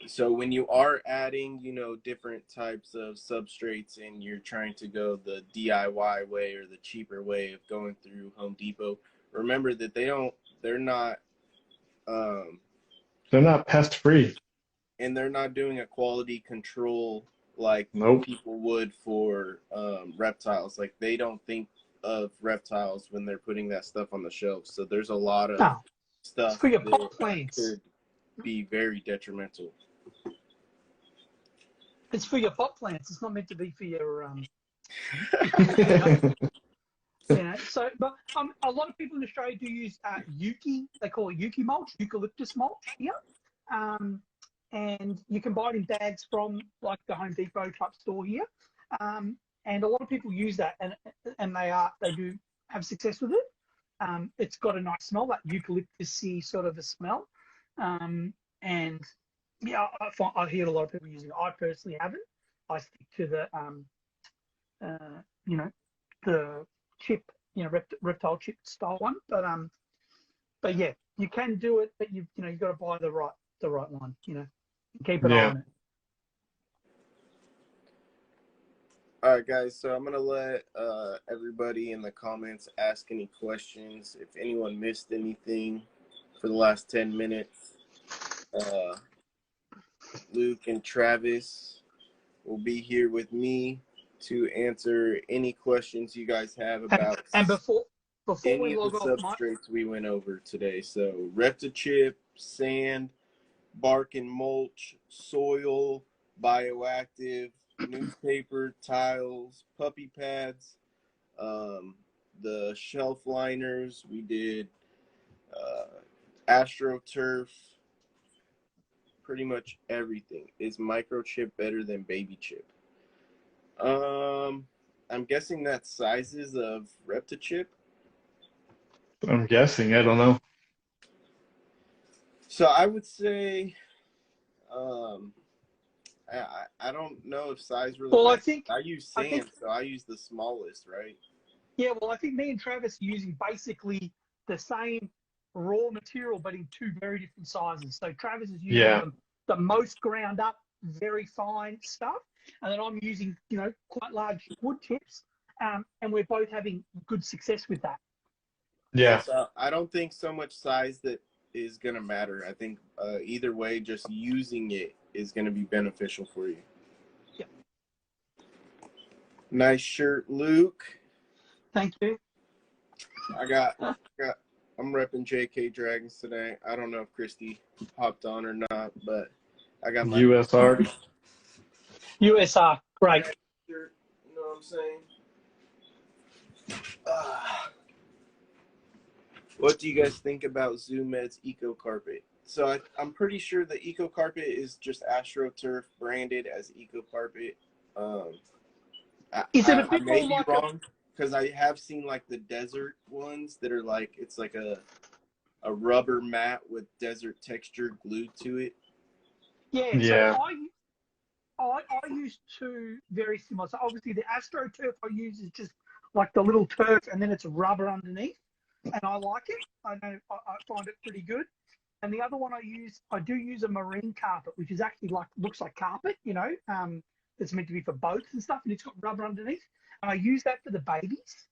So when you are adding, you know, different types of substrates and you're trying to go the DIY way or the cheaper way of going through Home Depot, remember that they're not pest free, and they're not doing a quality control like Nope. people would for reptiles. Like they don't think of reptiles when they're putting that stuff on the shelf. So there's a lot of No, it's stuff for your that pot plants. could be very detrimental. It's for your pot plants. It's not meant to be for your So, but a lot of people in Australia do use Yuki. They call it Yuki mulch, eucalyptus mulch here. And you can buy it in bags from like the Home Depot type store here. And a lot of people use that, and they do have success with it. It's got a nice smell, like eucalyptus-y sort of a smell. And yeah, I hear a lot of people using it. I personally haven't. I stick to the the chip, reptile chip style one. But yeah, you can do it, but you've got to buy the right one. Keep an eye on it. All right, guys. So I'm gonna let everybody in the comments ask any questions. If anyone missed anything for the last 10 minutes, Luke and Travis will be here with me to answer any questions you guys have about And before any we of log the off, substrates we went over today. So Reptichip, sand, bark and mulch, soil, bioactive, newspaper, tiles, puppy pads, the shelf liners. We did AstroTurf. Pretty much everything. Is microchip better than baby chip? I'm guessing that's sizes of Reptichip. I'm guessing. I don't know. So I would say, I don't know if size really. well, matters. I use sand, so I use the smallest, right? Yeah, well, I think me and Travis are using basically the same raw material, but in two very different sizes. So Travis is using the most ground up, very fine stuff, and then I'm using quite large wood chips, and we're both having good success with that. Yeah. So I don't think so much size that is going to matter. I think either way, just using it is going to be beneficial for you. Yeah. Nice shirt, Luke. Thank you. I'm repping JK Dragons today. I don't know if Christy hopped on or not, but I got my USR. USR, great. shirt. You know what I'm saying? What do you guys think about ZooMed's Eco Carpet? So I'm pretty sure the Eco Carpet is just AstroTurf branded as Eco Carpet. Is it a I bit may more be like wrong because I have seen like the desert ones that are like it's like a rubber mat with desert texture glued to it. Yeah. Yeah. So I use two very similar. So obviously the AstroTurf I use is just like the little turf, and then it's rubber underneath, and I like it. I find it pretty good. And the other one I do use a marine carpet, which is actually looks like carpet, it's meant to be for boats and stuff, and it's got rubber underneath. And I use that for the babies.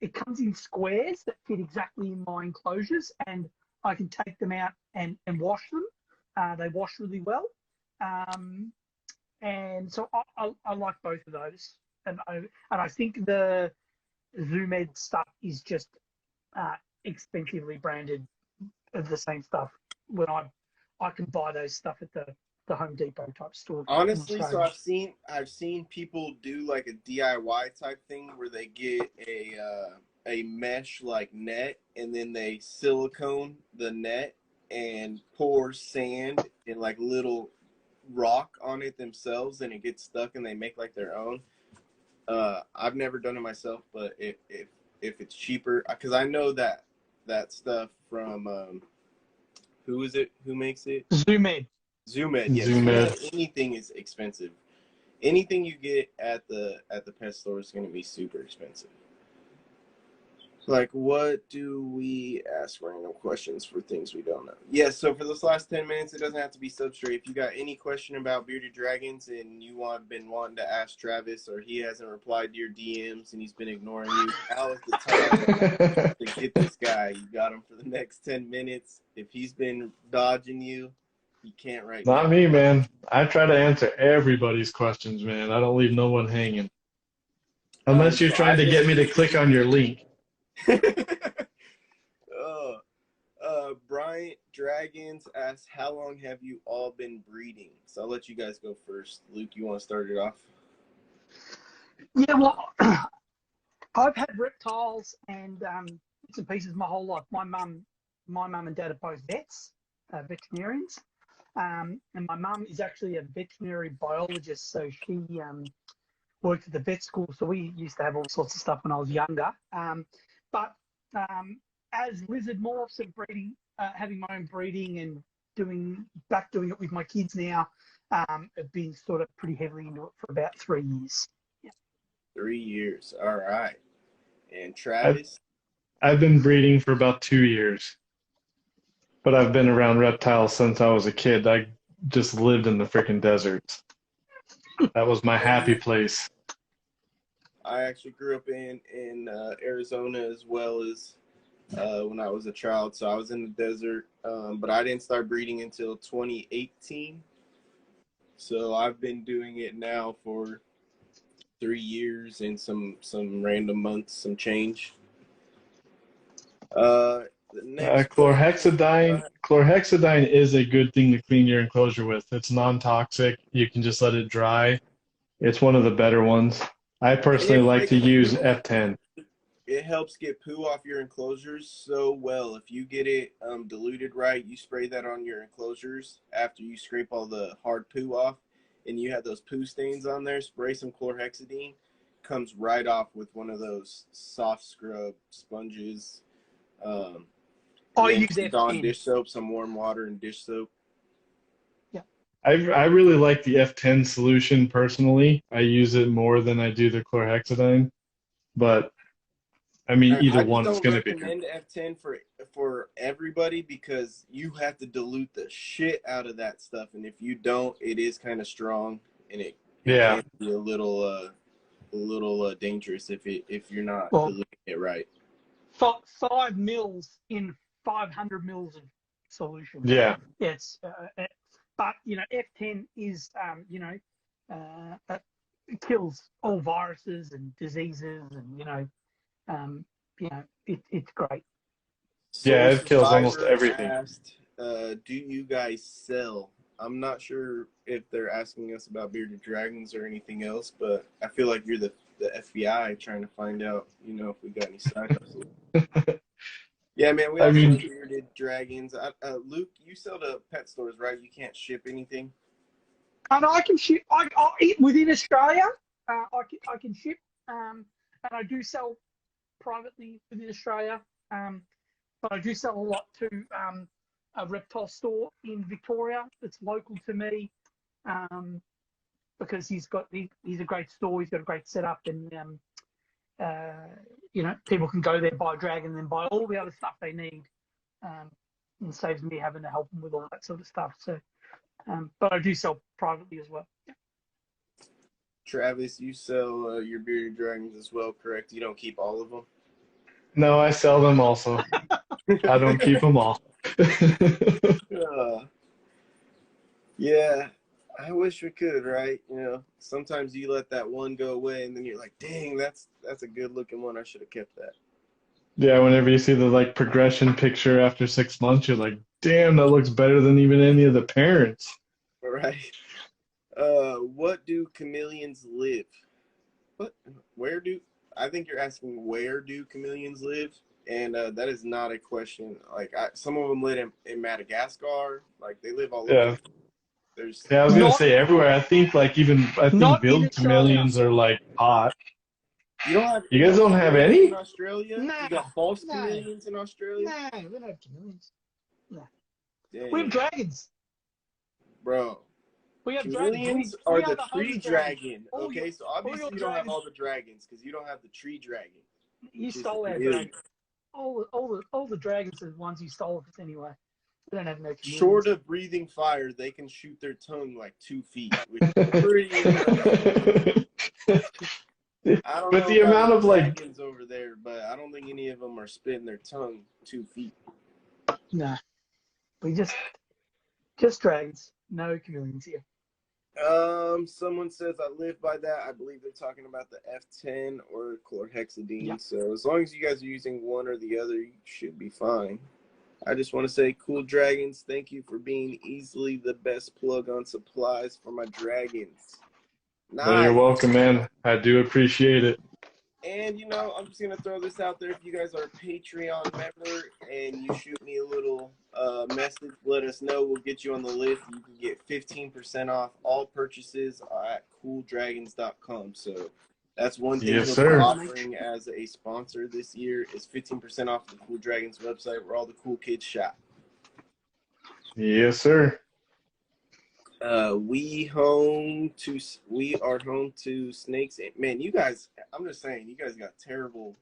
It comes in squares that fit exactly in my enclosures, and I can take them out and wash them. They wash really well. And so I like both of those. And I think the ZooMed stuff is just expensively branded of the same stuff when I can buy those stuff at the Home Depot type store. Honestly, so I've seen people do like a DIY type thing where they get a mesh like net, and then they silicone the net and pour sand and like little rock on it themselves, and it gets stuck, and they make like their own. I've never done it myself, but if it's cheaper, because I know that stuff from who is it? Who makes it? ZooMed. ZooMed. Yes. ZooMed. Anything is expensive. Anything you get at the pet store is going to be super expensive. Like, what do we ask random questions for things we don't know? Yes, so for this last 10 minutes, it doesn't have to be Substrate. If you got any question about bearded dragons and you been wanting to ask Travis, or he hasn't replied to your DMs and he's been ignoring you, now is the time to get this guy. You got him for the next 10 minutes. If he's been dodging you, You can't right Not now. me, man. I try to answer everybody's questions, man. I don't leave no one hanging. Unless you're So trying I've to get me to been click on your link. Oh, Bryant Dragons asks, how long have you all been breeding? So I'll let you guys go first. Luke, you want to start it off? Yeah, well, I've had reptiles and bits and pieces my whole life. My mum and dad are both vets, veterinarians, and my mum is actually a veterinary biologist, so she worked at the vet school. So we used to have all sorts of stuff when I was younger. But as lizard morphs and breeding, having my own breeding and doing it with my kids now, I've been sort of pretty heavily into it for about 3 years. 3 years. All right. And I've, Travis? I've been breeding for about 2 years, but I've been around reptiles since I was a kid. I just lived in the freaking deserts. That was my happy place. I actually grew up in Arizona as well as when I was a child. So I was in the desert, but I didn't start breeding until 2018. So I've been doing it now for 3 years and some random months, some change. The next question. Chlorhexidine is a good thing to clean your enclosure with. It's non-toxic. You can just let it dry. It's one of the better ones. I personally like to use F10. It helps get poo off your enclosures so well. If you get it diluted right, you spray that on your enclosures after you scrape all the hard poo off, and you have those poo stains on there, spray some chlorhexidine. Comes right off with one of those soft scrub sponges. I Then use put on F10. dish soap, some warm water and dish soap. Yeah. I really like the F10 solution personally. I use it more than I do the chlorhexidine, but I mean, either I just one is don't going to be good. recommend F10 for everybody because you have to dilute the shit out of that stuff, and if you don't, it is kind of strong, and it Yeah. can be a little dangerous if you're not diluting it right. 5 mils in 500 mils of solution. Yeah. It's but F10 is it kills all viruses and diseases, and it's great. Yeah, it kills almost everything. Asked, do you guys sell? I'm not sure if they're asking us about bearded dragons or anything else, but I feel like you're the FBI trying to find out, if we got any side hustles. Yeah, man, we also have bearded dragons. Luke, you sell to pet stores, right? You can't ship anything. And I can ship. I within Australia. I can ship, and I do sell privately within Australia. But I do sell a lot to a reptile store in Victoria that's local to me, because he's a great store. He's got a great setup, and people can go there, buy a dragon, and then buy all the other stuff they need, and saves me having to help them with all that sort of stuff. So, but I do sell privately as well. Yeah. Travis, you sell your bearded dragons as well, correct? You don't keep all of them? No, I sell them also. I don't keep them all. Yeah, I wish we could, right? Sometimes you let that one go away, and then you're like, "Dang, that's a good-looking one. I should have kept that." Yeah, whenever you see the progression picture after 6 months, you're like, "Damn, that looks better than even any of the parents." Right. What do chameleons live? I think you're asking where do chameleons live? And that is not a question. Some of them live in Madagascar. They live all over. Yeah, I was gonna say everywhere. I think billed chameleons are hot. You guys don't have any? In Australia? No. You got false chameleons in Australia? No, we don't have chameleons. No. Dang. We have dragons. Bro. We have chameleons are the tree dragon. Okay, so obviously you don't have all the dragons because you don't have the tree dragon. You stole our dragon. All the dragons are the ones you stole of us anyway. We don't have no chameleons. Short of breathing fire, they can shoot their tongue 2 feet, which is pretty. I don't know the amount of dragons over there, but I don't think any of them are spitting their tongue 2 feet. Nah, we just Just dragons. No chameleons here. Someone says I live by that. I believe they're talking about the F10 or chlorhexidine. Yep. So as long as you guys are using one or the other, you should be fine. I just want to say, Kuhl Dragons, thank you for being easily the best plug on supplies for my dragons. Nice. Well, you're welcome, man. I do appreciate it. And, you know, I'm just going to throw this out there. If you guys are a Patreon member and you shoot me a little message, let us know. We'll get you on the list. You can get 15% off all purchases at KuhlDragons.com. So that's one thing we're offering as a sponsor this year is 15% off the Kuhl Dragons website where all the cool kids shop. Yes, sir. We are home to snakes. Man, you guys, I'm just saying, you guys got terrible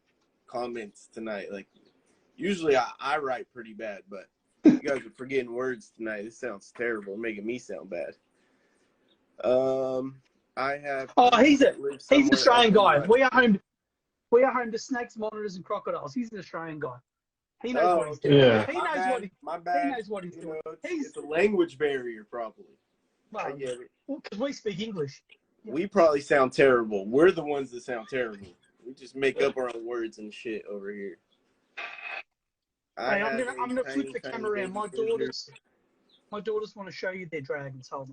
comments tonight. Like, usually I write pretty bad, but you guys are forgetting words tonight. This sounds terrible, making me sound bad. I have. Oh, he's an Australian guy. We are home to snakes, monitors, and crocodiles. He's an Australian guy. He knows what he's doing. Yeah. He knows what he's doing. It's a language barrier, probably. Well, I get it. Well, because we speak English. We probably sound terrible. We're the ones that sound terrible. We just make up our own words and shit over here. Hey, I'm gonna flip the camera around. My daughters want to show you their dragons. Hold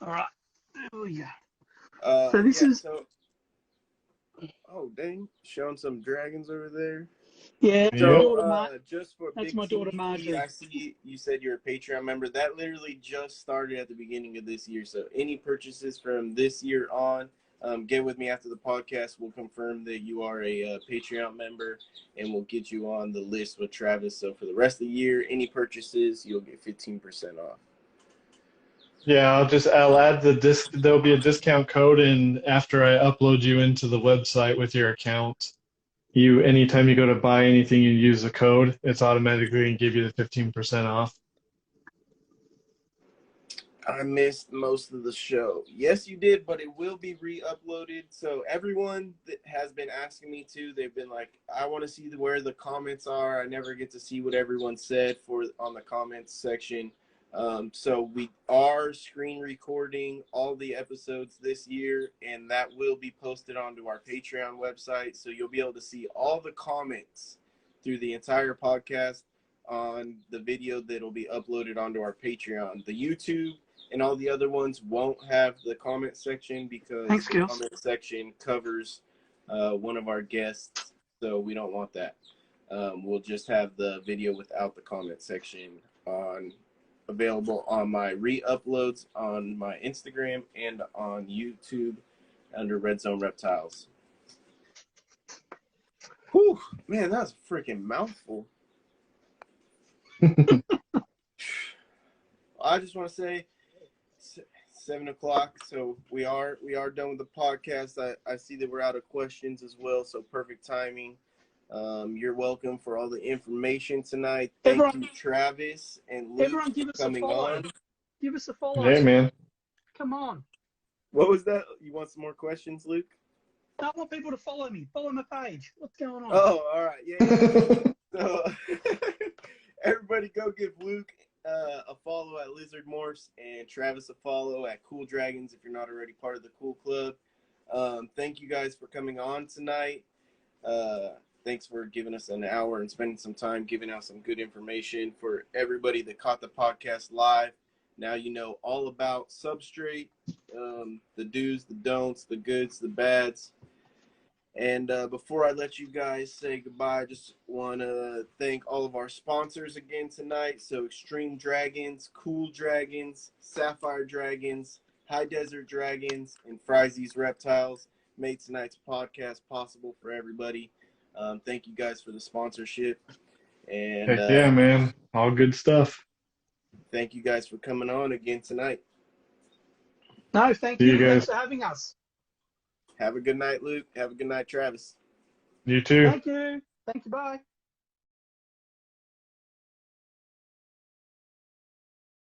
on. All right. There we go. So this is. Oh dang! Showing some dragons over there. Yeah. So just for that's Big my daughter TV, Marjorie. I see you said you're a Patreon member. That literally just started at the beginning of this year. So any purchases from this year on, get with me after the podcast. We'll confirm that you are a Patreon member, and we'll get you on the list with Travis. So for the rest of the year, any purchases, you'll get 15% off. Yeah, I'll add the disc. There'll be a discount code in after I upload you into the website with your account. Anytime you go to buy anything, you use the code. It's automatically going to give you the 15% off. I missed most of the show. Yes, you did, but it will be re-uploaded. So everyone that has been asking me to, they've been like, I want to see where the comments are. I never get to see what everyone said on the comments section. So we are screen recording all the episodes this year, and that will be posted onto our Patreon website. So you'll be able to see all the comments through the entire podcast on the video that'll be uploaded onto our Patreon. The YouTube and all the other ones won't have the comment section because the comment section covers one of our guests, so we don't want that. We'll just have the video without the comment section available on my re-uploads on my Instagram and on YouTube under Redzone Reptiles. Whew, man, that was a freaking mouthful. I just want to say 7 o'clock, so we are done with the podcast. I see that we're out of questions as well, so perfect timing. You're welcome for all the information tonight. Thank you, Travis and Luke, everyone give us a follow. Give us a follow. Hey, man. Come on. What was that? You want some more questions, Luke? I want people to follow me. Follow my page. What's going on? Oh, all right. Yeah. So everybody go give Luke a follow at Lizard Morphs and Travis a follow at Kuhl Dragons if you're not already part of the Kuhl Club. Thank you guys for coming on tonight. Thanks for giving us an hour and spending some time giving out some good information for everybody that caught the podcast live. Now you know all about Substrate, the do's, the don'ts, the goods, the bads. And before I let you guys say goodbye, I just want to thank all of our sponsors again tonight. So Extreme Dragons, Kuhl Dragons, Sapphire Dragons, High Desert Dragons, and Fryzies Reptiles made tonight's podcast possible for everybody. Thank you guys for the sponsorship. And heck yeah, man. All good stuff. Thank you guys for coming on again tonight. No, thank you. Thanks for having us. Have a good night, Luke. Have a good night, Travis. You too. Thank you. Thank you. Bye.